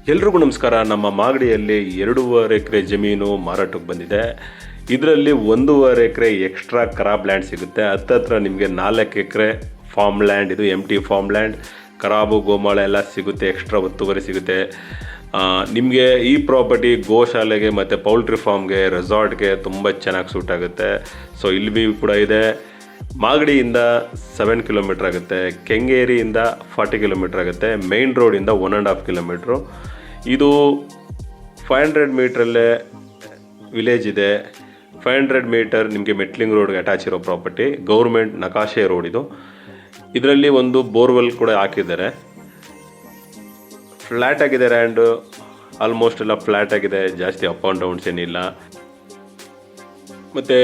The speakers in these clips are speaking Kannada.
ಎಲ್ರಿಗೂ ನಮಸ್ಕಾರ. ನಮ್ಮ ಮಾಗಡಿಯಲ್ಲಿ 2.5 ಎಕರೆ ಜಮೀನು ಮಾರಾಟಕ್ಕೆ ಬಂದಿದೆ. ಇದರಲ್ಲಿ 1.5 ಎಕರೆ ಎಕ್ಸ್ಟ್ರಾ ಖರಾಬ್ ಲ್ಯಾಂಡ್ ಸಿಗುತ್ತೆ. ಹತ್ತತ್ರ ನಿಮಗೆ 4 ಎಕರೆ ಫಾರ್ಮ್ ಲ್ಯಾಂಡ್, ಇದು ಎಂಟಿ ಫಾರ್ಮ್ ಲ್ಯಾಂಡ್, ಖರಾಬು ಗೋಮಾಳ ಎಲ್ಲ ಸಿಗುತ್ತೆ, ಎಕ್ಸ್ಟ್ರಾ ಒತ್ತುವರಿ ಸಿಗುತ್ತೆ. ನಿಮಗೆ ಈ ಪ್ರಾಪರ್ಟಿ ಗೋಶಾಲೆಗೆ ಮತ್ತು ಪೌಲ್ಟ್ರಿ ಫಾರ್ಮ್ಗೆ, ರೆಸಾರ್ಟ್ಗೆ ತುಂಬ ಚೆನ್ನಾಗಿ ಸೂಟ್ ಆಗುತ್ತೆ. ಸೊ ಇಲ್ಲಿ ಕೂಡ ಇದೆ. ಮಾಗಡಿಯಿಂದ 7 ಕಿಲೋಮೀಟ್ರ್ ಆಗುತ್ತೆ, ಕೆಂಗೇರಿಯಿಂದ 40 ಕಿಲೋಮೀಟ್ರ್ ಆಗುತ್ತೆ, ಮೇನ್ ರೋಡಿಂದ 1.5 ಕಿಲೋಮೀಟ್ರು. ಇದು 500 ಮೀಟ್ರಲ್ಲೇ ವಿಲೇಜ್ ಇದೆ. 500 ಮೀಟರ್ ನಿಮಗೆ ಮೆಟ್ಲಿಂಗ್ ರೋಡ್ಗೆ ಅಟ್ಯಾಚ್ ಇರೋ ಪ್ರಾಪರ್ಟಿ, ಗೌರ್ಮೆಂಟ್ ನಕಾಶೆ ರೋಡ್ ಇದು. ಇದರಲ್ಲಿ ಒಂದು ಬೋರ್ವೆಲ್ ಕೂಡ ಹಾಕಿದ್ದಾರೆ. ಫ್ಲ್ಯಾಟ್ ಆಗಿದೆ, ಲ್ಯಾಂಡು ಆಲ್ಮೋಸ್ಟ್ ಎಲ್ಲ ಫ್ಲ್ಯಾಟ್ ಆಗಿದೆ, ಜಾಸ್ತಿ ಅಪ್ ಆ್ಯಂಡ್ ಡೌನ್ಸ್ ಏನಿಲ್ಲ. ಮತ್ತು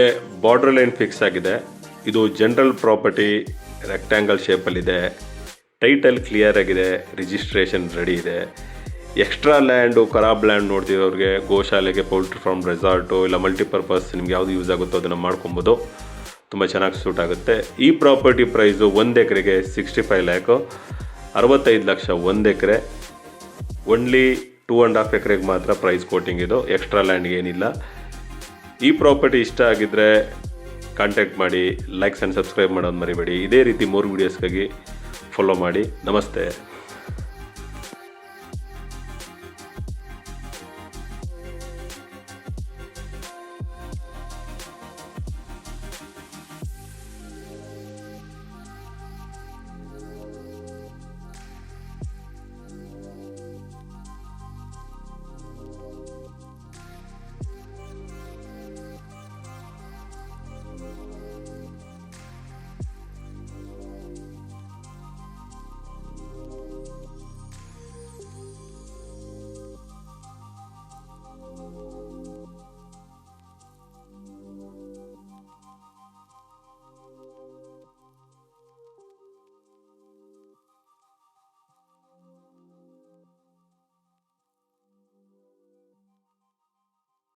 ಬಾರ್ಡ್ರ್ ಲೈನ್ ಫಿಕ್ಸ್ ಆಗಿದೆ. ಇದು ಜನರಲ್ ಪ್ರಾಪರ್ಟಿ, ರೆಕ್ಟ್ಯಾಂಗಲ್ ಶೇಪಲ್ಲಿದೆ, ಟೈಟಲ್ ಕ್ಲಿಯರ್ ಆಗಿದೆ, ರಿಜಿಸ್ಟ್ರೇಷನ್ ರೆಡಿ ಇದೆ. ಎಕ್ಸ್ಟ್ರಾ ಲ್ಯಾಂಡು, ಖರಾಬ್ ಲ್ಯಾಂಡ್ ನೋಡ್ತಿರೋರಿಗೆ ಗೋಶಾಲೆಗೆ, ಪೌಲ್ಟ್ರಿ ಫಾರ್ಮ್, ರೆಸಾರ್ಟು ಇಲ್ಲ ಮಲ್ಟಿಪರ್ಪಸ್ ನಿಮ್ಗೆ ಯಾವುದು ಯೂಸ್ ಆಗುತ್ತೋ ಅದನ್ನು ಮಾಡ್ಕೊಬೋದು. ತುಂಬ ಚೆನ್ನಾಗಿ ಸೂಟ್ ಆಗುತ್ತೆ. ಈ ಪ್ರಾಪರ್ಟಿ ಪ್ರೈಸು 1 ಎಕರೆಗೆ 65 ಲ್ಯಾಕು, 65 ಲಕ್ಷ 1 ಎಕರೆ. ಓನ್ಲಿ 2.5 ಎಕರೆಗೆ ಮಾತ್ರ ಪ್ರೈಸ್ ಕೋಟಿಂಗ್ ಇದು, ಎಕ್ಸ್ಟ್ರಾ ಲ್ಯಾಂಡ್ಗೆ ಏನಿಲ್ಲ. ಈ ಪ್ರಾಪರ್ಟಿ ಇಷ್ಟ ಆಗಿದ್ದರೆ ಕಾಂಟ್ಯಾಕ್ಟ್ ಮಾಡಿ, ಲೈಕ್ಸ್ ಆ್ಯಂಡ್ ಸಬ್ಸ್ಕ್ರೈಬ್ ಮಾಡೋದು ಮರಿಬೇಡಿ. ಇದೇ ರೀತಿ 3 ವೀಡಿಯೋಸ್ಗಾಗಿ ಫಾಲೋ ಮಾಡಿ. ನಮಸ್ತೆ.